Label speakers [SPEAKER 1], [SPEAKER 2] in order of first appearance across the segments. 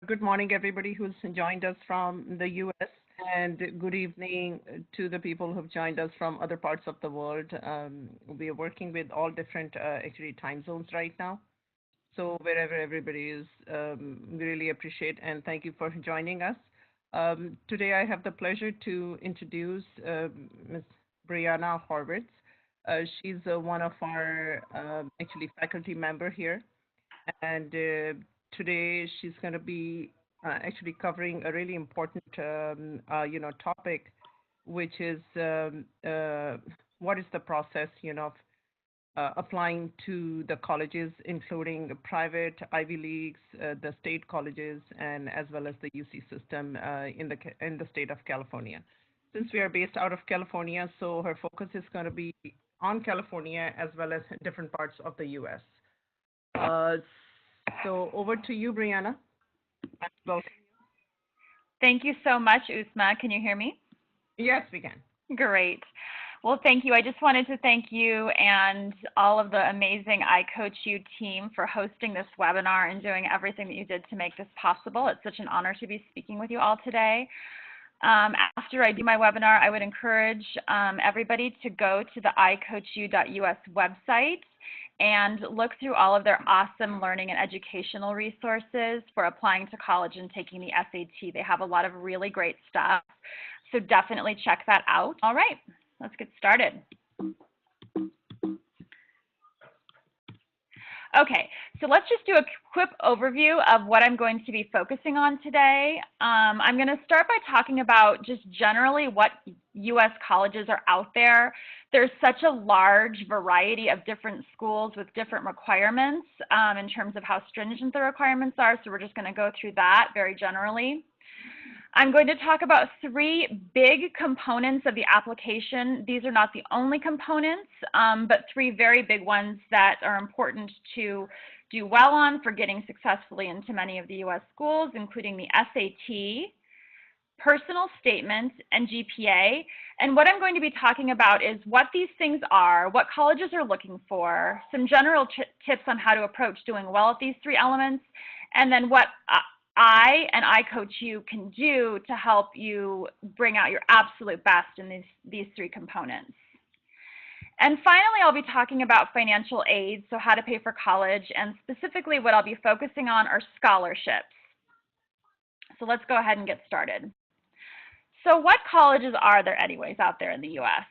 [SPEAKER 1] Good morning, everybody who's joined us from the US, and good evening to the people who've joined us from other parts of the world. We are working with all different actually time zones right now. So wherever everybody is, we really appreciate and thank you for joining us. Today, I have the pleasure to introduce Ms. Briana Horwitz. She's one of our actually faculty member here, and today she's going to be actually covering a really important, topic, which is what is the process, of applying to the colleges, including the private Ivy Leagues, the state colleges, and as well as the UC system in the state of California. Since we are based out of California, so her focus is going to be on California as well as different parts of the U.S. Uh, so over to you, Brianna. Welcome.
[SPEAKER 2] Thank you so much, Usma. Can you hear me?
[SPEAKER 1] Yes, we can.
[SPEAKER 2] Great. Well, thank you. I just wanted to thank you and all of the amazing iCoachU team for hosting this webinar and doing everything that you did to make this possible. It's such an honor to be speaking with you all today. After I do my webinar, I would encourage everybody to go to the iCoachU.us website and look through all of their awesome learning and educational resources for applying to college and taking the SAT. They have a lot of really great stuff, so definitely check that out. All right, let's get started. Okay, so let's just do a quick overview of what I'm going to be focusing on today. I'm going to start by talking about just generally what U.S. colleges are out there. There's such a large variety of different schools with different requirements in terms of how stringent the requirements are, so we're just going to go through that very generally. I'm going to talk about three big components of the application. These are not the only components, but three very big ones that are important to do well on for getting successfully into many of the U.S. schools, including the SAT, personal statement, and GPA. And what I'm going to be talking about is what these things are, what colleges are looking for, some general tips on how to approach doing well at these three elements, and then what I and iCoachU can do to help you bring out your absolute best in these three components. And finally, I'll be talking about financial aid, so how to pay for college, and specifically what I'll be focusing on are scholarships. So let's go ahead and get started. So what colleges are there anyways out there in the U.S.?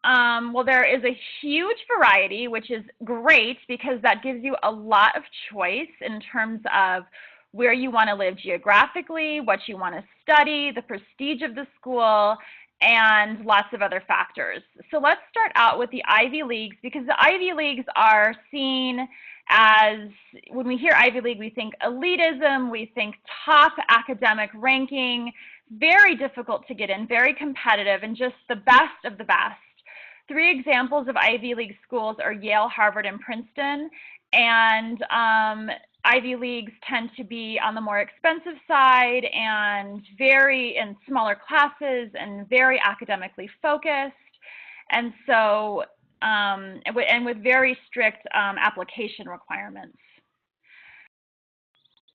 [SPEAKER 2] Well, there is a huge variety, which is great because that gives you a lot of choice in terms of where you want to live geographically, what you want to study, the prestige of the school, and lots of other factors. So let's start out with the Ivy Leagues, because the Ivy Leagues are seen as, when we hear Ivy League, we think elitism, we think top academic ranking, very difficult to get in, very competitive, and just the best of the best. Three examples of Ivy League schools are Yale, Harvard, and Princeton, and Ivy Leagues tend to be on the more expensive side and very in smaller classes and very academically focused, and so and with very strict application requirements.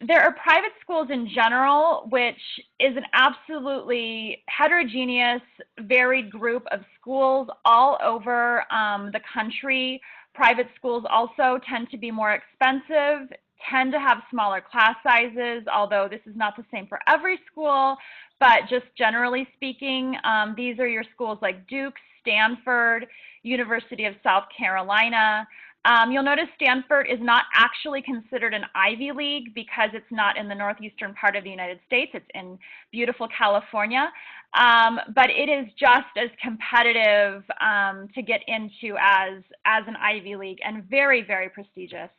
[SPEAKER 2] There are private schools in general, which is an absolutely heterogeneous, varied group of schools all over the country. Private schools also tend to be more expensive, tend to have smaller class sizes, although this is not the same for every school, but just generally speaking, these are your schools like Duke, Stanford, University of South Carolina. You'll notice Stanford is not actually considered an Ivy League because it's not in the northeastern part of the United States. It's in beautiful California, but it is just as competitive to get into as an Ivy League, and very, very prestigious.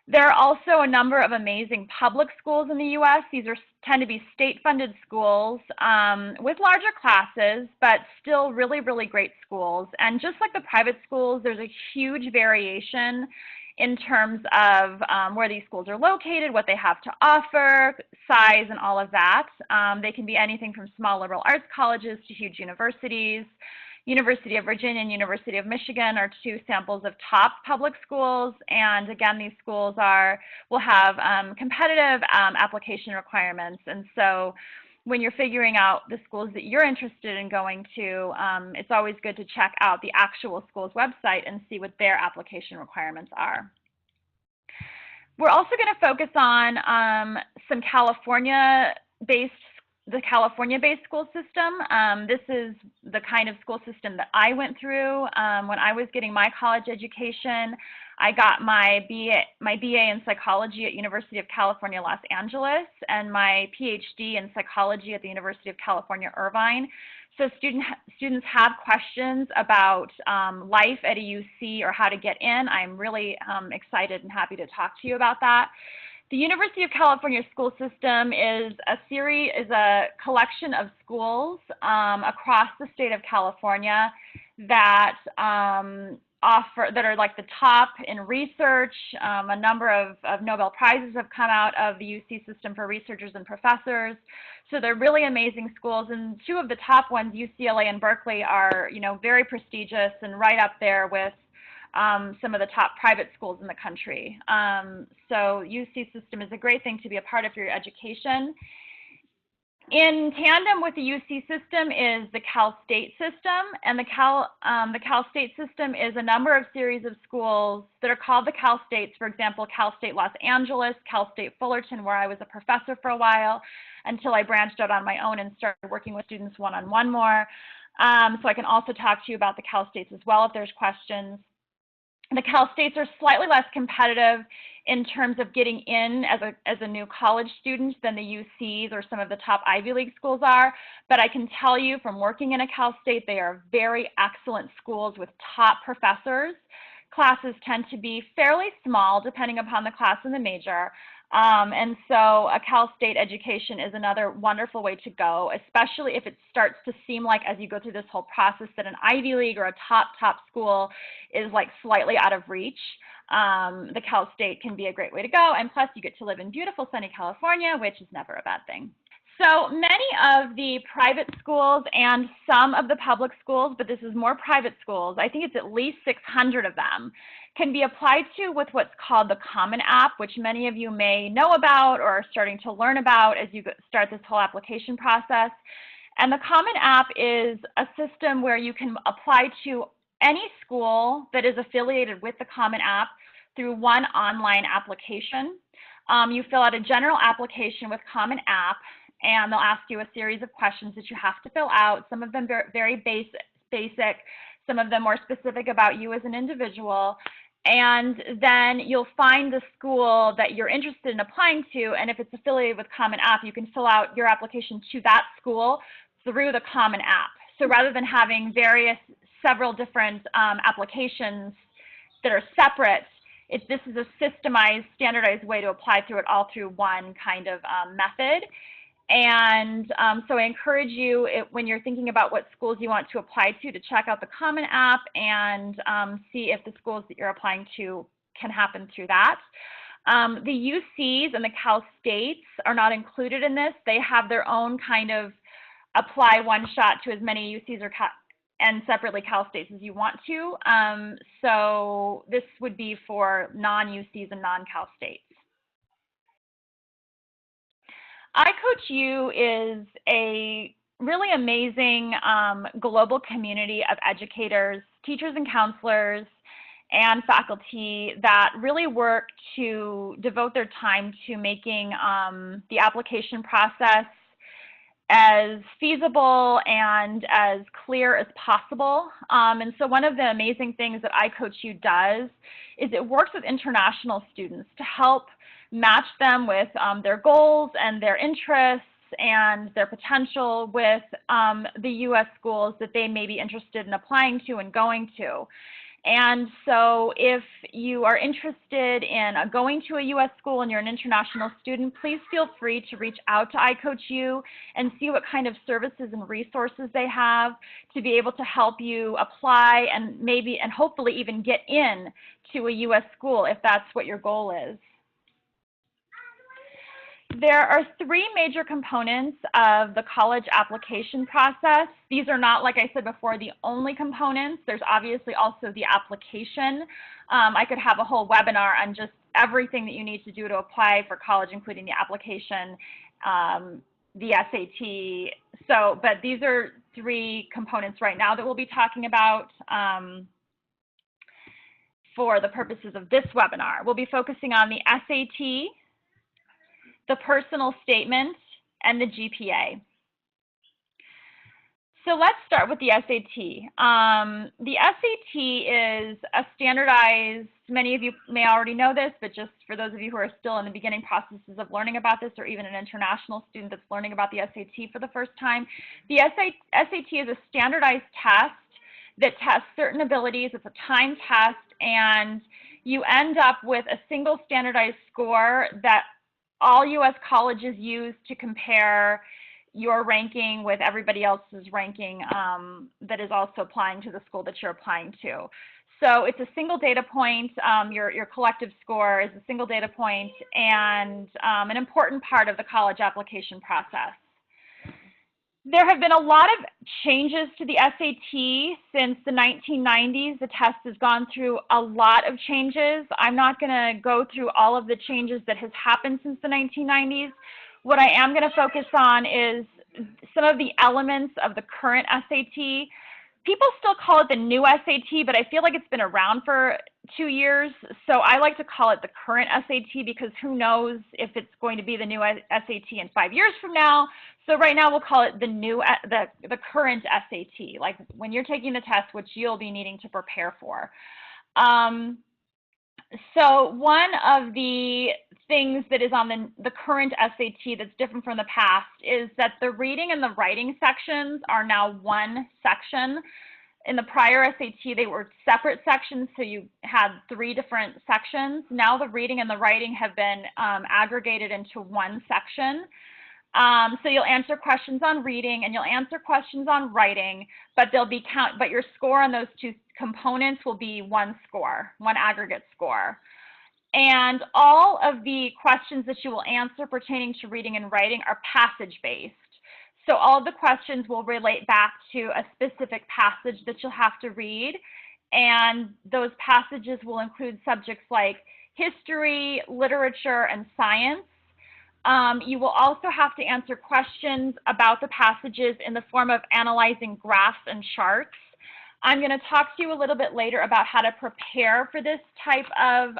[SPEAKER 2] There are also a number of amazing public schools in the U.S. These tend to be state-funded schools with larger classes, but still really, really great schools. And just like the private schools, there's a huge variation in terms of where these schools are located, what they have to offer, size, and all of that. They can be anything from small liberal arts colleges to huge universities. University of Virginia and University of Michigan are two samples of top public schools. And again, these schools will have competitive application requirements. And so when you're figuring out the schools that you're interested in going to, it's always good to check out the actual school's website and see what their application requirements are. We're also going to focus on some the California-based school system. This is the kind of school system that I went through when I was getting my college education. I got my BA in psychology at University of California, Los Angeles, and my PhD in psychology at the University of California, Irvine. So students have questions about life at a UC or how to get in. I'm really excited and happy to talk to you about that. The University of California school system is a collection of schools across the state of California that are like the top in research. A number of Nobel Prizes have come out of the UC system for researchers and professors. So they're really amazing schools, and two of the top ones, UCLA and Berkeley, are very prestigious and right up there with some of the top private schools in the country. So UC system is a great thing to be a part of for your education. In tandem with the UC system is the Cal State system, and the Cal State system is a number of series of schools that are called the Cal States. For example, Cal State Los Angeles, Cal State Fullerton, where I was a professor for a while until I branched out on my own and started working with students one-on-one more. So I can also talk to you about the Cal States as well if there's questions. The Cal States are slightly less competitive in terms of getting in as a new college student than the UCs or some of the top Ivy League schools are, but I can tell you from working in a Cal State, they are very excellent schools with top professors. Classes tend to be fairly small depending upon the class and the major, and so a Cal State education is another wonderful way to go, especially if it starts to seem like as you go through this whole process that an Ivy League or a top school is like slightly out of reach. The Cal State can be a great way to go, and plus you get to live in beautiful sunny California, which is never a bad thing. So many of the private schools and some of the public schools, but this is more private schools, I think it's at least 600 of them, can be applied to with what's called the Common App, which many of you may know about or are starting to learn about as you start this whole application process. And the Common App is a system where you can apply to any school that is affiliated with the Common App through one online application. You fill out a general application with Common App, and they'll ask you a series of questions that you have to fill out, some of them very basic, some of them more specific about you as an individual. And then you'll find the school that you're interested in applying to, and if it's affiliated with Common App, you can fill out your application to that school through the Common App. So rather than having several different applications that are separate, this is a systemized, standardized way to apply through it all through one kind of method. And so I encourage you, when you're thinking about what schools you want to apply to check out the Common App and see if the schools that you're applying to can happen through that. The UCs and the Cal States are not included in this. They have their own kind of apply one shot to as many UCs and separately Cal States as you want to. So this would be for non-UCs and non-Cal States. iCoachU is a really amazing global community of educators, teachers and counselors, and faculty that really work to devote their time to making the application process as feasible and as clear as possible. And so one of the amazing things that iCoachU does is it works with international students to help match them with their goals and their interests and their potential with the U.S. schools that they may be interested in applying to and going to. And so if you are interested in going to a U.S. school and you're an international student, please feel free to reach out to iCoachU and see what kind of services and resources they have to be able to help you apply and hopefully even get in to a U.S. school if that's what your goal is. There are three major components of the college application process. These are not, like I said before, the only components. There's obviously also the application. I could have a whole webinar on just everything that you need to do to apply for college, including the application, the SAT. But these are three components right now that we'll be talking about for the purposes of this webinar. We'll be focusing on the SAT, the personal statement, and the GPA. So let's start with the SAT. The SAT is a standardized, many of you may already know this, but just for those of you who are still in the beginning processes of learning about this, or even an international student that's learning about the SAT for the first time, the SAT is a standardized test that tests certain abilities. It's a timed test, and you end up with a single standardized score that all U.S. colleges use to compare your ranking with everybody else's ranking that is also applying to the school that you're applying to. So it's a single data point. Your collective score is a single data point, and an important part of the college application process. There have been a lot of changes to the SAT since the 1990s. The test has gone through a lot of changes. I'm not going to go through all of the changes that has happened since the 1990s. What I am going to focus on is some of the elements of the current SAT. People still call it the new SAT, but I feel like it's been around for 2 years. So I like to call it the current SAT because who knows if it's going to be the new SAT in 5 years from now. So right now we'll call it the current SAT, like when you're taking the test, which you'll be needing to prepare for. So one of the things that is on the current SAT that's different from the past is that the reading and the writing sections are now one section. In the prior SAT, they were separate sections, so you had 3 different sections. Now the reading and the writing have been aggregated into one section. So you'll answer questions on reading and you'll answer questions on writing, but but your score on those 2 components will be one score, one aggregate score. And all of the questions that you will answer pertaining to reading and writing are passage-based. So all of the questions will relate back to a specific passage that you'll have to read, and those passages will include subjects like history, literature, and science. You will also have to answer questions about the passages in the form of analyzing graphs and charts. I'm going to talk to you a little bit later about how to prepare for this type of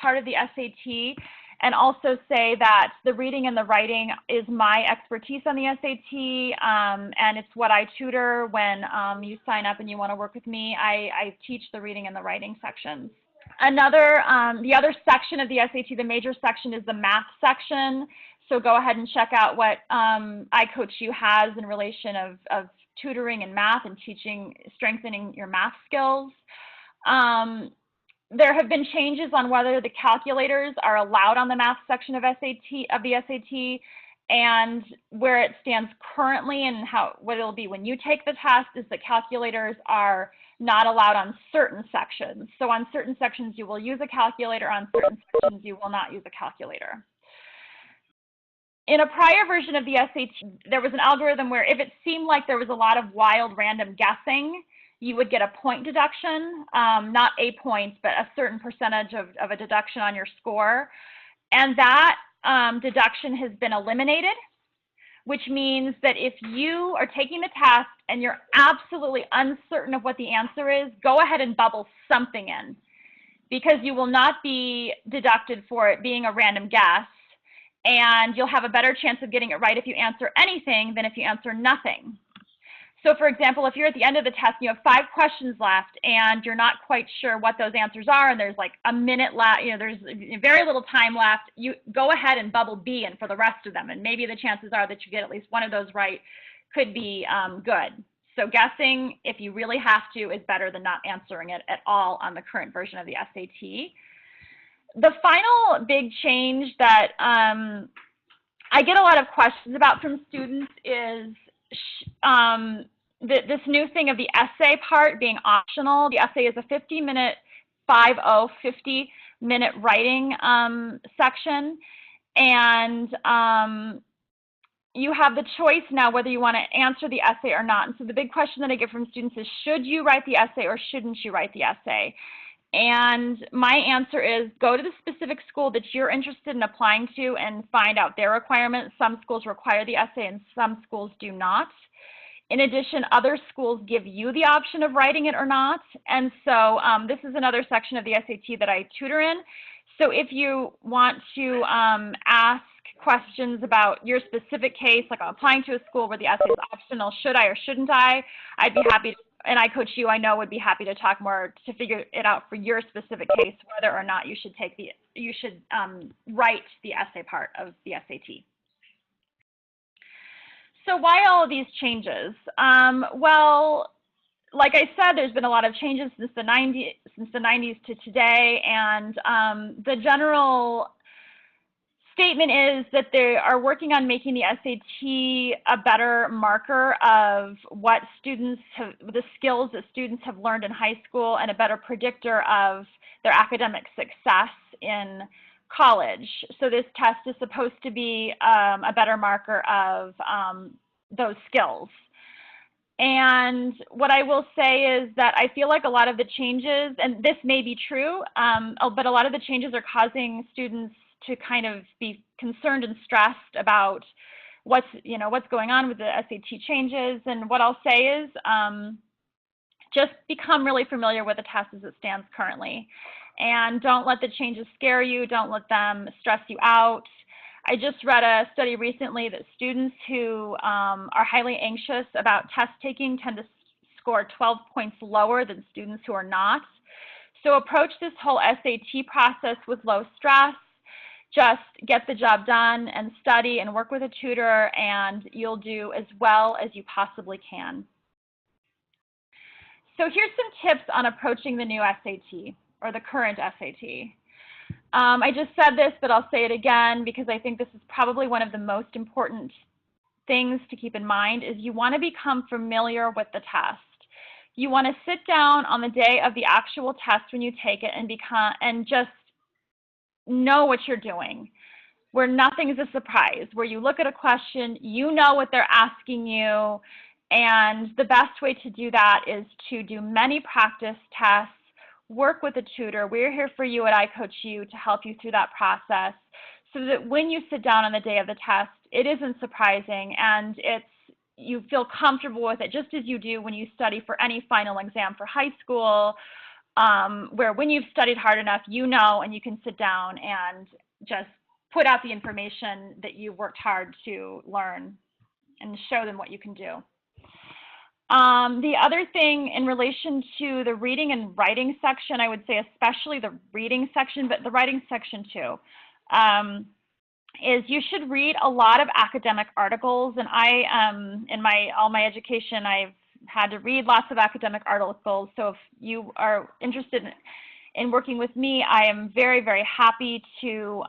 [SPEAKER 2] part of the SAT, and also say that the reading and the writing is my expertise on the SAT, and it's what I tutor when you sign up and you want to work with me. I teach the reading and the writing sections. The other section of the SAT, the major section, is the math section. So go ahead and check out what iCoachU has in relation of tutoring in math and strengthening your math skills. There have been changes on whether the calculators are allowed on the math section of the SAT, and where it stands currently and what it'll be when you take the test is that calculators are not allowed on certain sections. So on certain sections you will use a calculator, on certain sections you will not use a calculator. In a prior version of the SAT, there was an algorithm where if it seemed like there was a lot of wild random guessing, you would get a point deduction, not a point, but a certain percentage of a deduction on your score. And that deduction has been eliminated, which means that if you are taking the test and you're absolutely uncertain of what the answer is, go ahead and bubble something in, because you will not be deducted for it being a random guess, and you'll have a better chance of getting it right if you answer anything than if you answer nothing. So for example, if you're at the end of the test and you have 5 questions left and you're not quite sure what those answers are, and there's like a minute left, there's very little time left, you go ahead and bubble B in for the rest of them, and maybe the chances are that you get at least one of those right could be good. So guessing, if you really have to, is better than not answering it at all on the current version of the SAT. The final big change that I get a lot of questions about from students is this new thing of the essay part being optional. The essay is a 50-minute writing section. And you have the choice now whether you want to answer the essay or not. And so the big question that I get from students is, should you write the essay or shouldn't you write the essay? And my answer is, go to the specific school that you're interested in applying to and find out their requirements. Some schools require the essay and some schools do not. In addition, other schools give you the option of writing it or not. And so this is another section of the SAT that I tutor in. So if you want to ask questions about your specific case, like I'm applying to a school where the essay is optional, should I or shouldn't I? I'd be happy to, and iCoachU, I know, would be happy to talk more to figure it out for your specific case, whether or not you should write the essay part of the SAT. So why all of these changes? Well, like I said, there's been a lot of changes since the 90s to today, and the general statement is that they are working on making the SAT a better marker of what students have, the skills that students have learned in high school, and a better predictor of their academic success in college. So this test is supposed to be a better marker of those skills. And what I will say is that I feel like a lot of the changes, and this may be true, but a lot of the changes are causing students to kind of be concerned and stressed about what's going on with the SAT changes. And what I'll say is just become really familiar with the test as it stands currently. And don't let the changes scare you. Don't let them stress you out. I just read a study recently that students who are highly anxious about test taking tend to score 12 points lower than students who are not. So approach this whole SAT process with low stress. Just get the job done and study and work with a tutor, and you'll do as well as you possibly can. So here's some tips on approaching the new SAT, or the current SAT. I just said this, but I'll say it again because I think this is probably one of the most important things to keep in mind, is you want to become familiar with the test. You want to sit down on the day of the actual test when you take it and just know what you're doing, where nothing is a surprise, where you look at a question, you know what they're asking you, and the best way to do that is to do many practice tests, work with a tutor. We're here for you at iCoachU to help you through that process so that when you sit down on the day of the test, it isn't surprising and you feel comfortable with it, just as you do when you study for any final exam for high school, where when you've studied hard enough, you know, and you can sit down and just put out the information that you worked hard to learn and show them what you can do. The other thing in relation to the reading and writing section, I would say especially the reading section, but the writing section too, is you should read a lot of academic articles. And in all my education, I've had to read lots of academic articles. So if you are interested in working with me, I am very, very happy to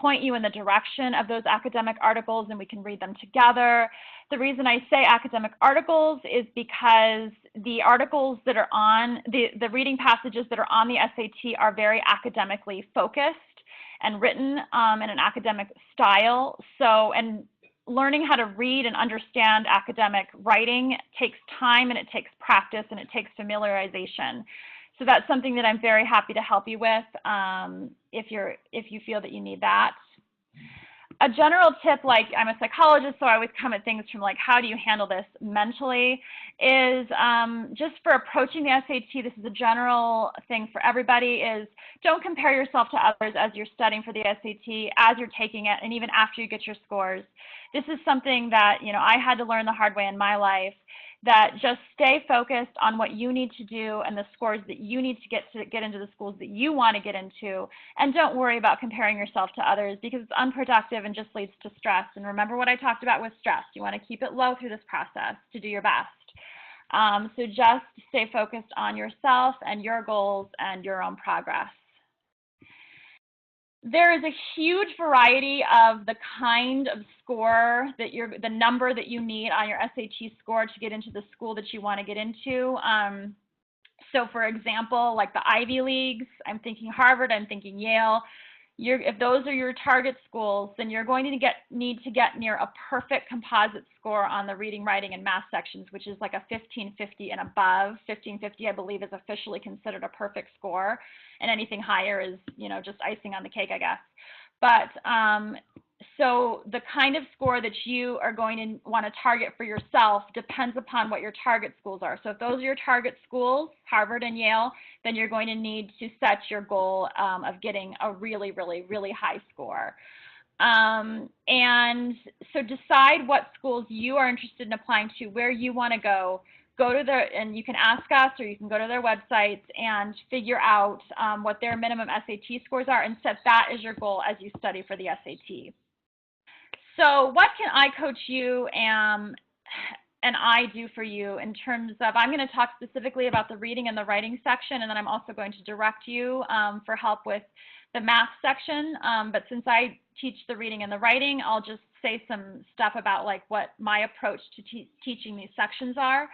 [SPEAKER 2] point you in the direction of those academic articles, and we can read them together. The reason I say academic articles is because the articles that are on, the reading passages that are on the SAT are very academically focused and written in an academic style. So, and learning how to read and understand academic writing takes time, and it takes practice, and it takes familiarization. So that's something that I'm very happy to help you with if you feel that you need that. A general tip, like I'm a psychologist, so I always come at things from like, how do you handle this mentally, is just for approaching the SAT, this is a general thing for everybody, is don't compare yourself to others as you're studying for the SAT, as you're taking it, and even after you get your scores. This is something that, you know, I had to learn the hard way in my life, that just stay focused on what you need to do and the scores that you need to get into the schools that you want to get into, and don't worry about comparing yourself to others because it's unproductive and just leads to stress. And remember what I talked about with stress. You want to keep it low through this process to do your best. So just stay focused on yourself and your goals and your own progress. There is a huge variety of the kind of score that the number that you need on your SAT score to get into the school that you want to get into. So for example, like the Ivy Leagues, I'm thinking Harvard, I'm thinking Yale. if those are your target schools, then you're going to need to get near a perfect composite score on the reading, writing, and math sections, which is like a 1550 and above. 1550, I believe, is officially considered a perfect score, and anything higher is, you know, just icing on the cake, I guess. But so the kind of score that you are going to want to target for yourself depends upon what your target schools are. So if those are your target schools, Harvard and Yale, then you're going to need to set your goal of getting a really, really, really high score. And so decide what schools you are interested in applying to, where you want to go. Go to and you can ask us, or you can go to their websites and figure out what their minimum SAT scores are, and set that as your goal as you study for the SAT. So what can iCoachU and I do for you in terms of, I'm going to talk specifically about the reading and the writing section, and then I'm also going to direct you for help with the math section. But since I teach the reading and the writing, I'll just say some stuff about like what my approach to teaching these sections are.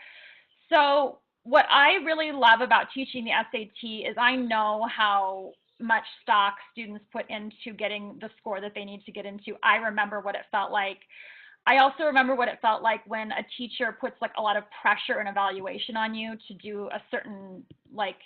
[SPEAKER 2] So what I really love about teaching the SAT is I know how much stock students put into getting the score that they need to get into. I remember what it felt like. I also remember what it felt like when a teacher puts like a lot of pressure and evaluation on you to do a certain, like,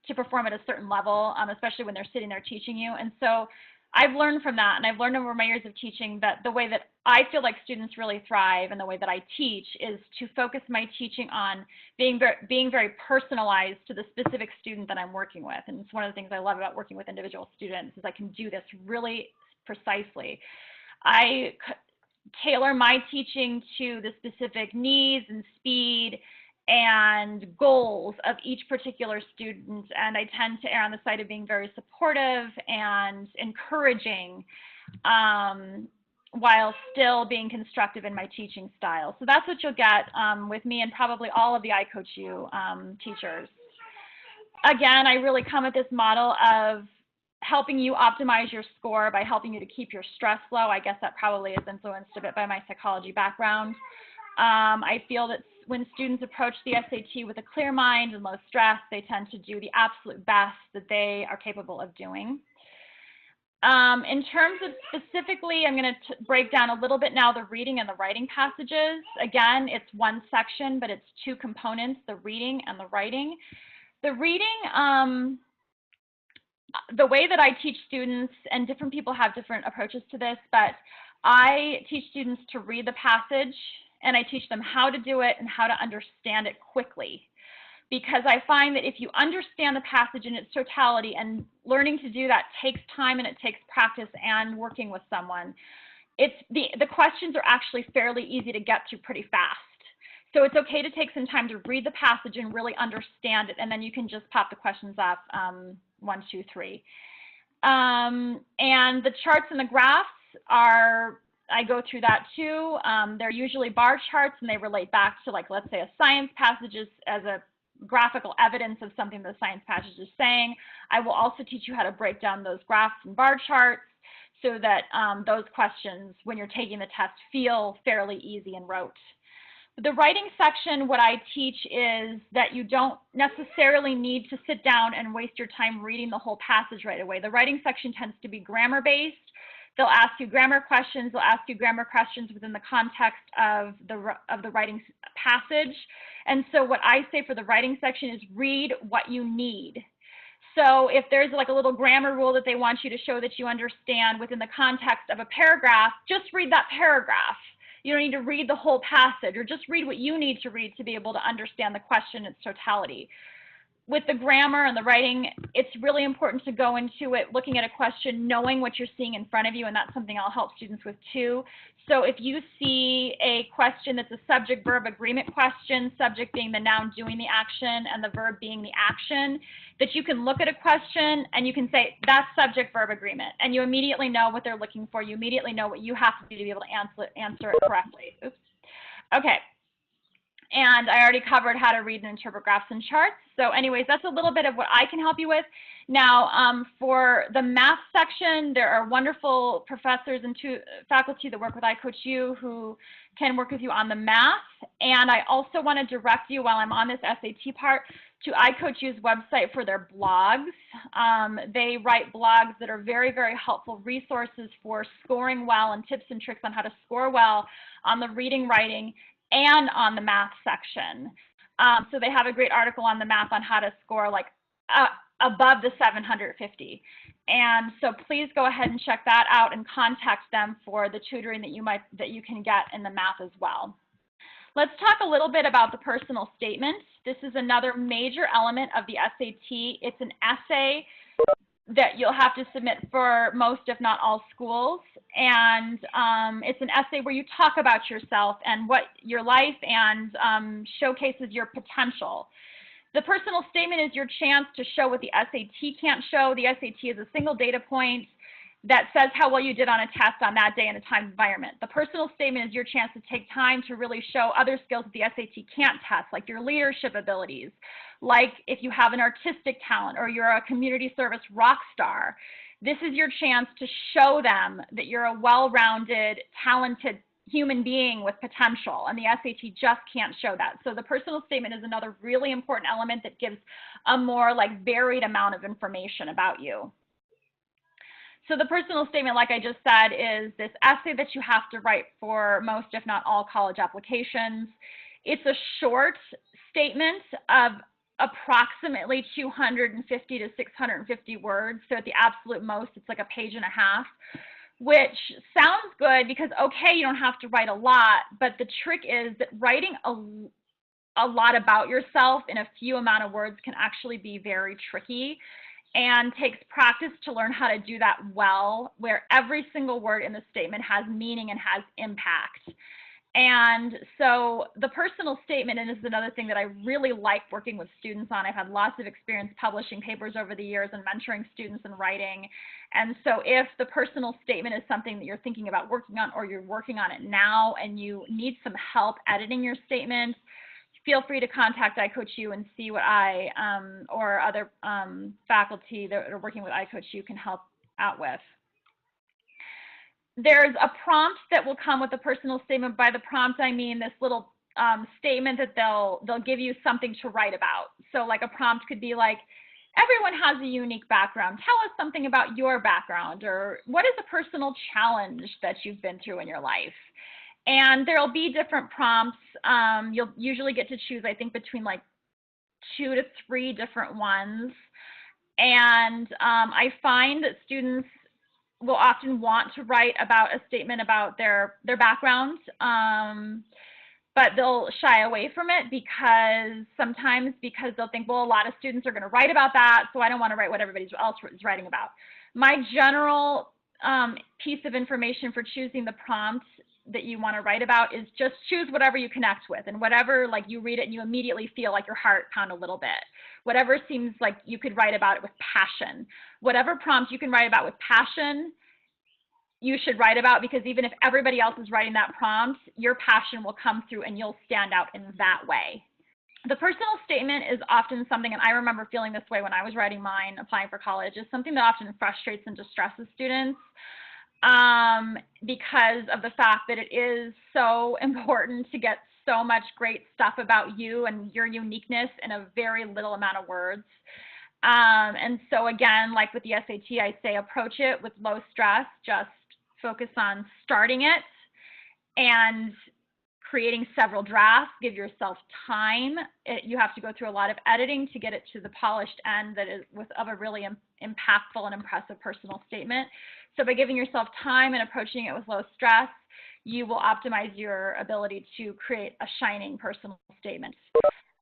[SPEAKER 2] to perform at a certain level, especially when they're sitting there teaching you. And so I've learned from that, and I've learned over my years of teaching that the way that I feel like students really thrive and the way that I teach is to focus my teaching on being very personalized to the specific student that I'm working with. And it's one of the things I love about working with individual students is I can do this really precisely. I tailor my teaching to the specific needs and speed and goals of each particular student, and I tend to err on the side of being very supportive and encouraging while still being constructive in my teaching style. So that's what you'll get with me and probably all of the iCoachU teachers. Again, I really come at this model of helping you optimize your score by helping you to keep your stress low. I guess that probably is influenced a bit by my psychology background. I feel that when students approach the SAT with a clear mind and low stress, they tend to do the absolute best that they are capable of doing. In terms of specifically, I'm going to break down a little bit now the reading and the writing passages. Again, it's one section, but it's two components, the reading and the writing. The reading, the way that I teach students, and different people have different approaches to this, but I teach students to read the passage, and I teach them how to do it and how to understand it quickly. Because I find that if you understand the passage in its totality, and learning to do that takes time and it takes practice and working with someone, the questions are actually fairly easy to get to pretty fast. So it's okay to take some time to read the passage and really understand it, and then you can just pop the questions up 1, 2, 3. And the charts and the graphs are, I go through that too. They're usually bar charts, and they relate back to, like, let's say a science passage as a graphical evidence of something the science passage is saying. I will also teach you how to break down those graphs and bar charts so that those questions, when you're taking the test, feel fairly easy and rote. The writing section, what I teach is that you don't necessarily need to sit down and waste your time reading the whole passage right away. The writing section tends to be grammar-based. They'll ask you grammar questions. They'll ask you grammar questions within the context of the writing passage. And so what I say for the writing section is read what you need. So if there's like a little grammar rule that they want you to show that you understand within the context of a paragraph, just read that paragraph. You don't need to read the whole passage, or just read what you need to read to be able to understand the question in its totality. With the grammar and the writing, it's really important to go into it looking at a question, knowing what you're seeing in front of you, and that's something I'll help students with too. So if you see a question that's a subject-verb agreement question, subject being the noun doing the action and the verb being the action, that you can look at a question and you can say, that's subject-verb agreement, and you immediately know what they're looking for. You immediately know what you have to do to be able to answer it correctly. Oops. Okay. And I already covered how to read and interpret graphs and charts. So anyways, that's a little bit of what I can help you with. Now, for the math section, there are wonderful professors and faculty that work with iCoachU who can work with you on the math. And I also want to direct you, while I'm on this SAT part, to iCoachU's website for their blogs. They write blogs that are very, very helpful resources for scoring well and tips and tricks on how to score well on the reading, writing, and on the math section. So they have a great article on the math on how to score like above the 750. And so please go ahead and check that out and contact them for the tutoring that you can get in the math as well. Let's talk a little bit about the personal statement. This is another major element of the SAT. It's an essay that you'll have to submit for most, if not all, schools. And it's an essay where you talk about yourself and what your life and showcases your potential. The personal statement is your chance to show what the SAT can't show. The SAT is a single data point that says how well you did on a test on that day in a timed environment. The personal statement is your chance to take time to really show other skills that the SAT can't test, like your leadership abilities, like if you have an artistic talent or you're a community service rock star. This is your chance to show them that you're a well-rounded, talented human being with potential, and the SAT just can't show that. So the personal statement is another really important element that gives a more like varied amount of information about you. So the personal statement, like I just said, is this essay that you have to write for most, if not all, college applications. It's a short statement of approximately 250 to 650 words. So at the absolute most, it's like a page and a half, which sounds good because, okay, you don't have to write a lot, but the trick is that writing a lot about yourself in a few amount of words can actually be very tricky, and takes practice to learn how to do that well, where every single word in the statement has meaning and has impact. And so the personal statement, and this is another thing that I really like working with students on. I've had lots of experience publishing papers over the years and mentoring students in writing. And so if the personal statement is something that you're thinking about working on, or you're working on it now and you need some help editing your statement, feel free to contact iCoachU and see what I or other faculty that are working with iCoachU can help out with. There's a prompt that will come with the personal statement. By the prompt, I mean this little statement that they'll give you something to write about. So like a prompt could be like, everyone has a unique background. Tell us something about your background, or what is a personal challenge that you've been through in your life? And there'll be different prompts. You'll usually get to choose, I think, between like 2 to 3 different ones. And I find that students will often want to write about a statement about their background, but they'll shy away from it because they'll think, well, a lot of students are going to write about that, so I don't want to write what everybody else is writing about. My general piece of information for choosing the prompt that you want to write about is just choose whatever you connect with, and whatever, like, you read it and you immediately feel like your heart pound a little bit. Whatever seems like you could write about it with passion. Whatever prompt you can write about with passion, you should write about, because even if everybody else is writing that prompt, your passion will come through and you'll stand out in that way. The personal statement is often something, and I remember feeling this way when I was writing mine, applying for college, is something that often frustrates and distresses students. Because of the fact that it is so important to get so much great stuff about you and your uniqueness in a very little amount of words. And so again, like with the SAT, I say approach it with low stress, just focus on starting it and creating several drafts. Give yourself time. You have to go through a lot of editing to get it to the polished end that is of a really impactful and impressive personal statement. So by giving yourself time and approaching it with low stress, you will optimize your ability to create a shining personal statement.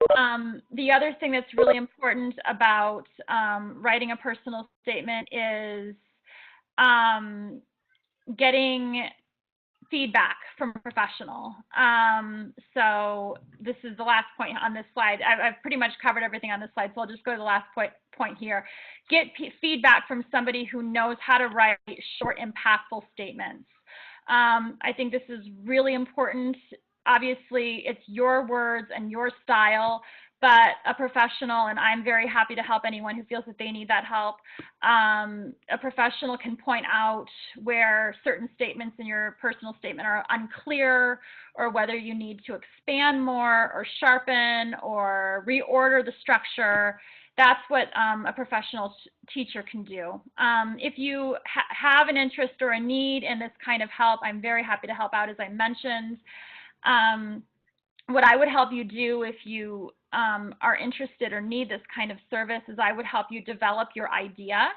[SPEAKER 2] The other thing that's really important about writing a personal statement is getting feedback from a professional. So this is the last point on this slide. I've pretty much covered everything on this slide, so I'll just go to the last point here. Get feedback from somebody who knows how to write short, impactful statements. I think this is really important Obviously, it's your words and your style, but a professional, and I'm very happy to help anyone who feels that they need that help. A professional can point out where certain statements in your personal statement are unclear, or whether you need to expand more or sharpen or reorder the structure. That's what a professional teacher can do. If you have an interest or a need in this kind of help, I'm very happy to help out, as I mentioned. What I would help you do if you are interested or need this kind of service is I would help you develop your idea.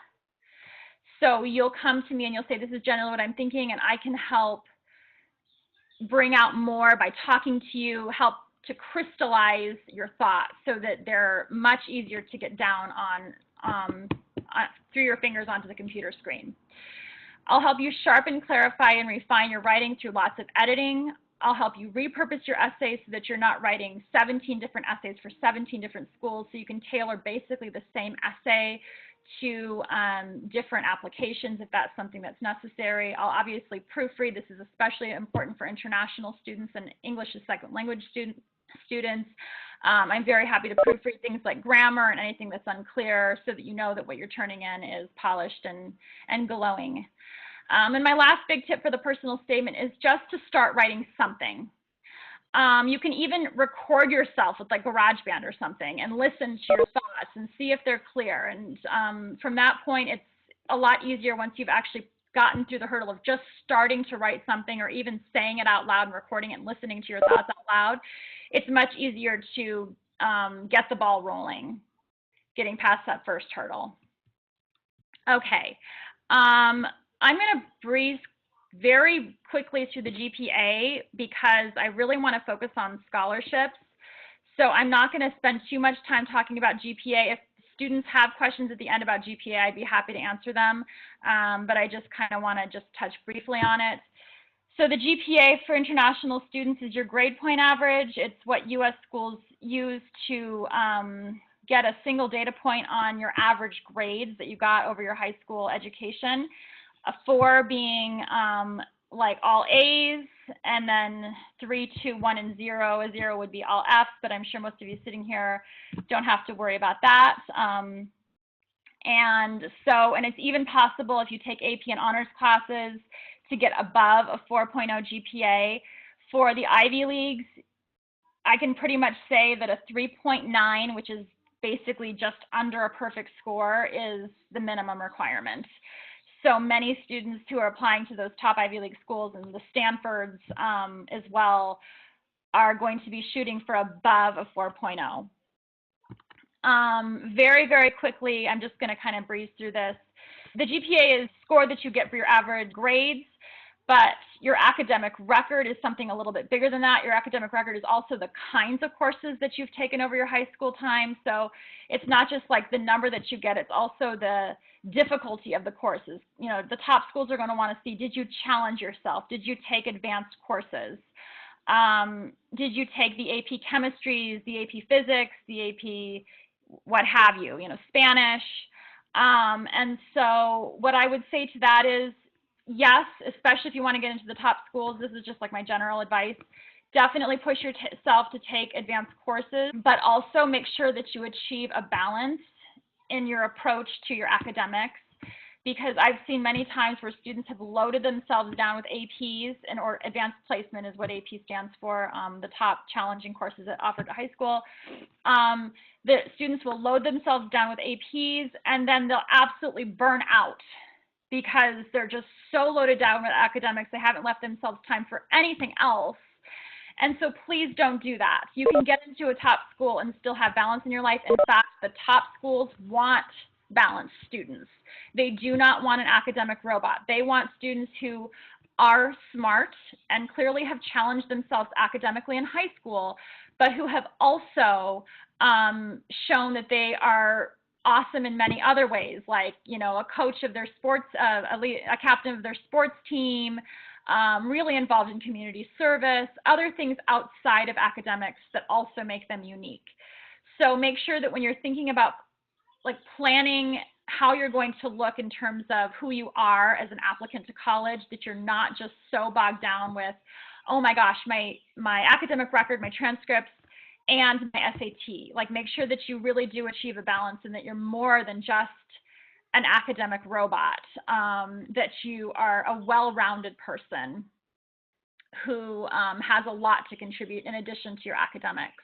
[SPEAKER 2] So you'll come to me and you'll say, this is generally what I'm thinking, and I can help bring out more by talking to you, help to crystallize your thoughts so that they're much easier to get down on through your fingers onto the computer screen. I'll help you sharpen, clarify, and refine your writing through lots of editing. I'll help you repurpose your essays so that you're not writing 17 different essays for 17 different schools, so you can tailor basically the same essay to different applications if that's something that's necessary. I'll obviously proofread. This is especially important for international students and English as second language students. I'm very happy to proofread things like grammar and anything that's unclear so that you know that what you're turning in is polished and glowing. And my last big tip for the personal statement is just to start writing something. You can even record yourself with like GarageBand or something and listen to your thoughts and see if they're clear. And from that point, it's a lot easier once you've actually gotten through the hurdle of just starting to write something, or even saying it out loud and recording it and listening to your thoughts out loud. It's much easier to get the ball rolling, getting past that first hurdle. Okay. I'm going to breeze very quickly through the GPA because I really want to focus on scholarships. So I'm not going to spend too much time talking about GPA. If students have questions at the end about GPA, I'd be happy to answer them, but I just kind of want to just touch briefly on it. So the GPA for international students is your grade point average. It's what US schools use to get a single data point on your average grades that you got over your high school education. A 4 being like all A's, and then 3, 2, 1, and 0. A 0 would be all F's, but I'm sure most of you sitting here don't have to worry about that. And it's even possible if you take AP and honors classes to get above a 4.0 GPA. For the Ivy Leagues, I can pretty much say that a 3.9, which is basically just under a perfect score, is the minimum requirement. So many students who are applying to those top Ivy League schools, and the Stanfords as well, are going to be shooting for above a 4.0. Very, very quickly, I'm just going to kind of breeze through this. The GPA is score that you get for your average grades, but your academic record is something a little bit bigger than that. Your academic record is also the kinds of courses that you've taken over your high school time. So it's not just like the number that you get, it's also the difficulty of the courses. You know, the top schools are going to want to see, did you challenge yourself? Did you take advanced courses? Did you take the AP chemistries, the AP physics, the AP what have you, Spanish? And so what I would say to that is, yes, especially if you want to get into the top schools, this is just like my general advice, definitely push yourself to take advanced courses, but also make sure that you achieve a balance in your approach to your academics, because I've seen many times where students have loaded themselves down with APs, or advanced placement is what AP stands for, the top challenging courses that offered at high school. The students will load themselves down with APs, and then they'll absolutely burn out because they're just so loaded down with academics, they haven't left themselves time for anything else. And so please don't do that. You can get into a top school and still have balance in your life. In fact, the top schools want balanced students. They do not want an academic robot. They want students who are smart and clearly have challenged themselves academically in high school, but who have also shown that they are awesome in many other ways, like, a coach of their sports, a captain of their sports team, really involved in community service, other things outside of academics that also make them unique. So make sure that when you're thinking about planning how you're going to look in terms of who you are as an applicant to college, that you're not just so bogged down with, oh my gosh, my academic record, my transcripts, and my SAT. Like, make sure that you really do achieve a balance and that you're more than just an academic robot, that you are a well-rounded person who has a lot to contribute in addition to your academics.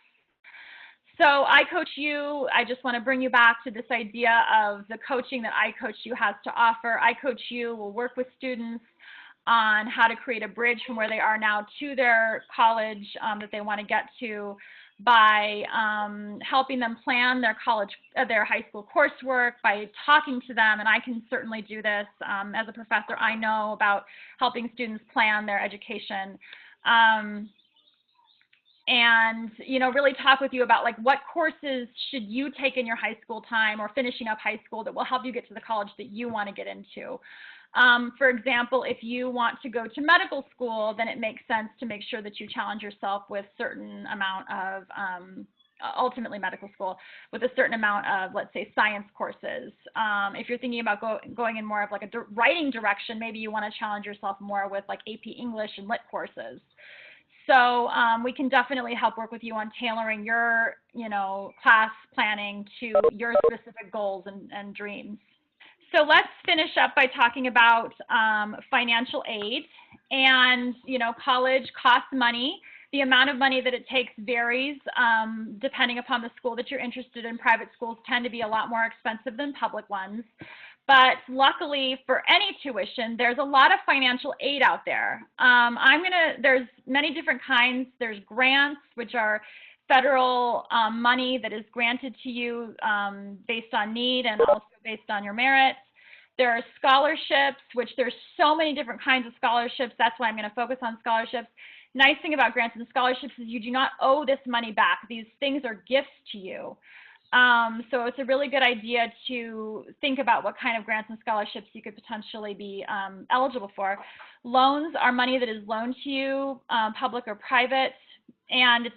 [SPEAKER 2] So iCoachU, I just want to bring you back to this idea of the coaching that iCoachU has to offer. iCoachU will work with students on how to create a bridge from where they are now to their college that they want to get to by helping them plan their their high school coursework, by talking to them, and I can certainly do this. As a professor, I know about helping students plan their education. And, you know, really talk with you about, like, what courses should you take in your high school time or finishing up high school that will help you get to the college that you want to get into. For example, if you want to go to medical school, then it makes sense to make sure that you challenge yourself with a certain amount of, ultimately medical school, with a certain amount of, let's say, science courses. If you're thinking about going in more of like a writing direction, maybe you want to challenge yourself more with like AP English and Lit courses. So we can definitely help work with you on tailoring your, you know, class planning to your specific goals and dreams. So let's finish up by talking about financial aid. And, you know, college costs money. The amount of money that it takes varies depending upon the school that you're interested in. Private schools tend to be a lot more expensive than public ones. But luckily for any tuition, there's a lot of financial aid out there. There's many different kinds. There's grants, which are federal money that is granted to you based on need and also based on your merits. There are scholarships, which there's so many different kinds of scholarships. That's why I'm going to focus on scholarships. Nice thing about grants and scholarships is you do not owe this money back. These things are gifts to you. So it's a really good idea to think about what kind of grants and scholarships you could potentially be eligible for. Loans are money that is loaned to you, public or private, and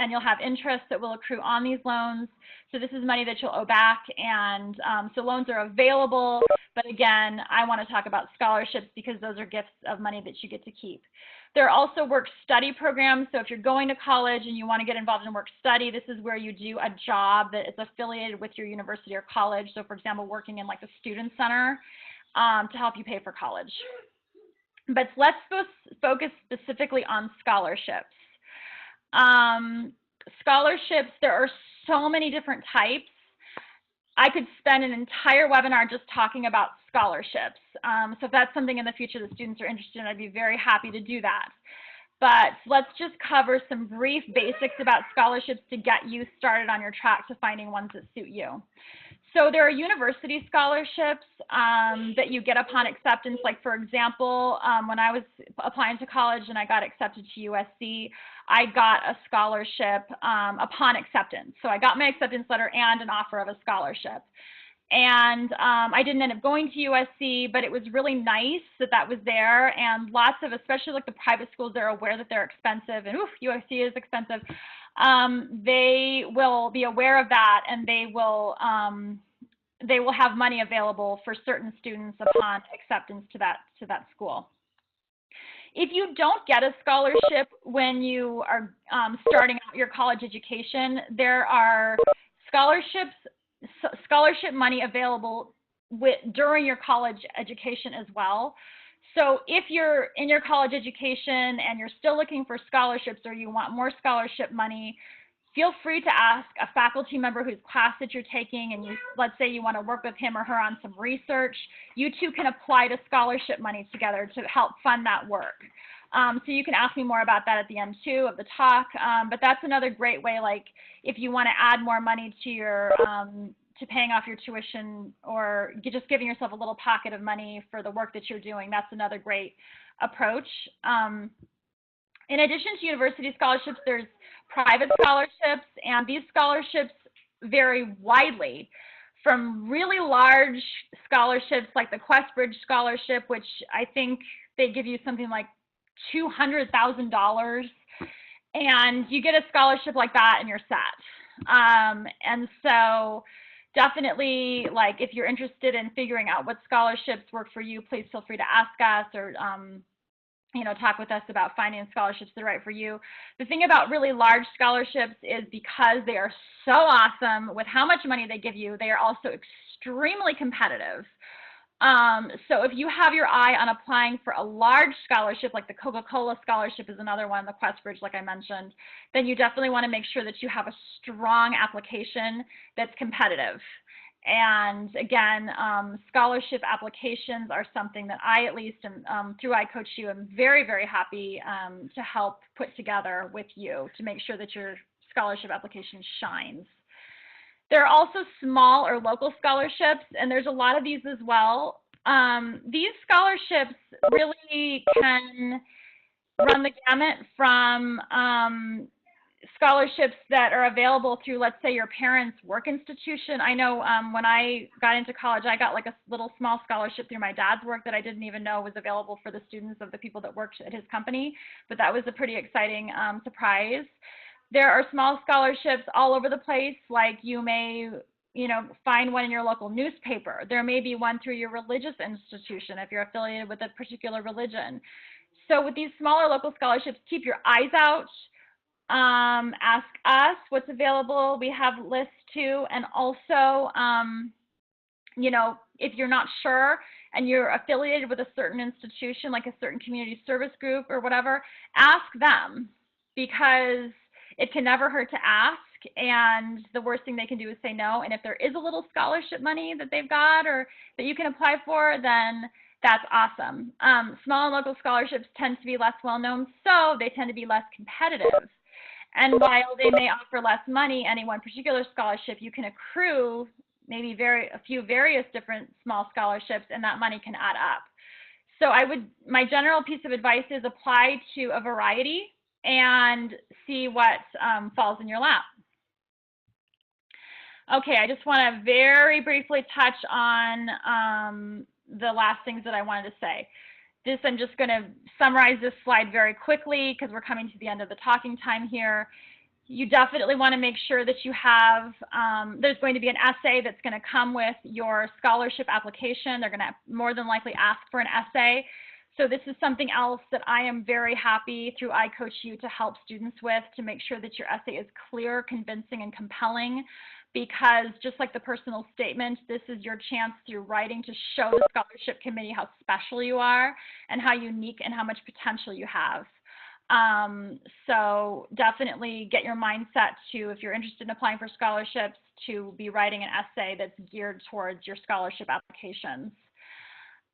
[SPEAKER 2] you'll have interest that will accrue on these loans. So this is money that you'll owe back, and so loans are available. But again, I want to talk about scholarships because those are gifts of money that you get to keep. There are also work-study programs. So if you're going to college and you want to get involved in work-study, this is where you do a job that is affiliated with your university or college. So for example, working in like the student center to help you pay for college. But let's focus specifically on scholarships. Scholarships, there are so many different types. I could spend an entire webinar just talking about scholarships. So if that's something in the future that students are interested in, I'd be very happy to do that. But let's just cover some brief basics about scholarships to get you started on your track to finding ones that suit you. So there are university scholarships that you get upon acceptance. Like, for example, when I was applying to college and I got accepted to USC, I got a scholarship upon acceptance. So I got my acceptance letter and an offer of a scholarship. And I didn't end up going to USC, but it was really nice that that was there. And lots of, especially like the private schools, they're aware that they're expensive, and USC is expensive. They will be aware of that, and they will have money available for certain students upon acceptance to that school. If you don't get a scholarship when you are starting out your college education, there are scholarship money available during your college education as well. So if you're in your college education and you're still looking for scholarships or you want more scholarship money, feel free to ask a faculty member whose class that you're taking, and let's say you want to work with him or her on some research. You two can apply to scholarship money together to help fund that work. So you can ask me more about that at the end too of the talk. But that's another great way, like if you want to add more money to your to paying off your tuition, or just giving yourself a little pocket of money for the work that you're doing. That's another great approach. In addition to university scholarships, there's private scholarships, and these scholarships vary widely from really large scholarships like the QuestBridge Scholarship, which I think they give you something like $200,000, and you get a scholarship like that and you're set. And so definitely, like, if you're interested in figuring out what scholarships work for you, please feel free to ask us, or talk with us about finding scholarships that are right for you. The thing about really large scholarships is because they are so awesome with how much money they give you, they are also extremely competitive. So if you have your eye on applying for a large scholarship, like the Coca-Cola scholarship is another one, the Questbridge, like I mentioned, then you definitely want to make sure that you have a strong application that's competitive. And again, scholarship applications are something that I, at least through iCoachU, am very, very happy to help put together with you to make sure that your scholarship application shines. There are also small or local scholarships, and there's a lot of these as well. These scholarships really can run the gamut from scholarships that are available through, let's say, your parents' work institution. I know when I got into college, I got like a little small scholarship through my dad's work that I didn't even know was available for the students of the people that worked at his company, but that was a pretty exciting surprise. There are small scholarships all over the place, like you may, find one in your local newspaper. There may be one through your religious institution if you're affiliated with a particular religion. So with these smaller local scholarships, keep your eyes out. Ask us what's available. We have lists too. And also, if you're not sure and you're affiliated with a certain institution, like a certain community service group or whatever, ask them, because it can never hurt to ask, and the worst thing they can do is say no. And if there is a little scholarship money that they've got or that you can apply for, then that's awesome. Small and local scholarships tend to be less well-known, so they tend to be less competitive. And while they may offer less money, any one particular scholarship, you can accrue maybe a few various different small scholarships, and that money can add up. So my general piece of advice is apply to a variety and see what falls in your lap. Okay, I just want to very briefly touch on the last things that I wanted to say. I'm just going to summarize this slide very quickly because we're coming to the end of the talking time here. You definitely want to make sure that you have, there's going to be an essay that's going to come with your scholarship application. They're going to more than likely ask for an essay. So this is something else that I am very happy through iCoachU to help students with, to make sure that your essay is clear, convincing, and compelling. Because just like the personal statement, this is your chance through writing to show the scholarship committee how special you are and how unique and how much potential you have. So definitely get your mindset to, if you're interested in applying for scholarships, to be writing an essay that's geared towards your scholarship applications.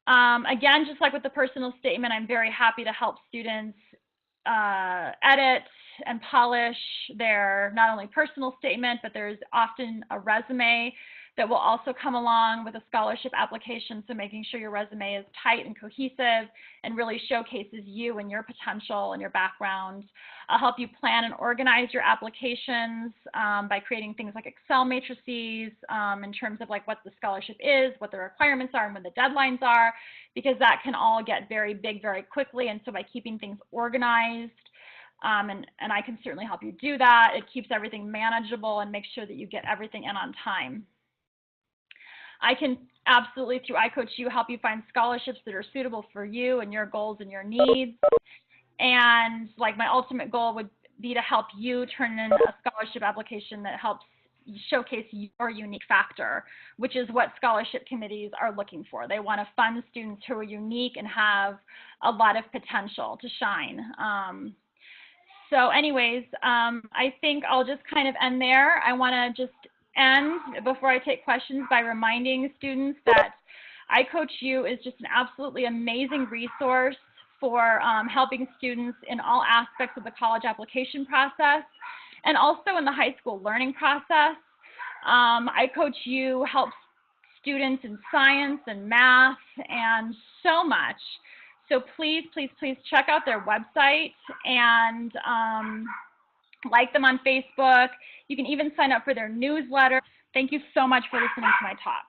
[SPEAKER 2] Again, just like with the personal statement, I'm very happy to help students edit and polish their not only personal statement, but there's often a resume that will also come along with a scholarship application. So making sure your resume is tight and cohesive and really showcases you and your potential and your background. I'll help you plan and organize your applications by creating things like Excel matrices in terms of like what the scholarship is, what the requirements are, and when the deadlines are, because that can all get very big very quickly. And so by keeping things organized, and I can certainly help you do that, it keeps everything manageable and makes sure that you get everything in on time. I can absolutely, through iCoachU, help you find scholarships that are suitable for you and your goals and your needs. And like my ultimate goal would be to help you turn in a scholarship application that helps showcase your unique factor, which is what scholarship committees are looking for. They want to fund students who are unique and have a lot of potential to shine. So anyways, I think I'll just kind of end there. I want to just end before I take questions by reminding students that iCoachU is just an absolutely amazing resource for helping students in all aspects of the college application process and also in the high school learning process. iCoachU helps students in science and math and so much. So please, please, please check out their website and like them on Facebook. You can even sign up for their newsletter. Thank you so much for listening to my talk.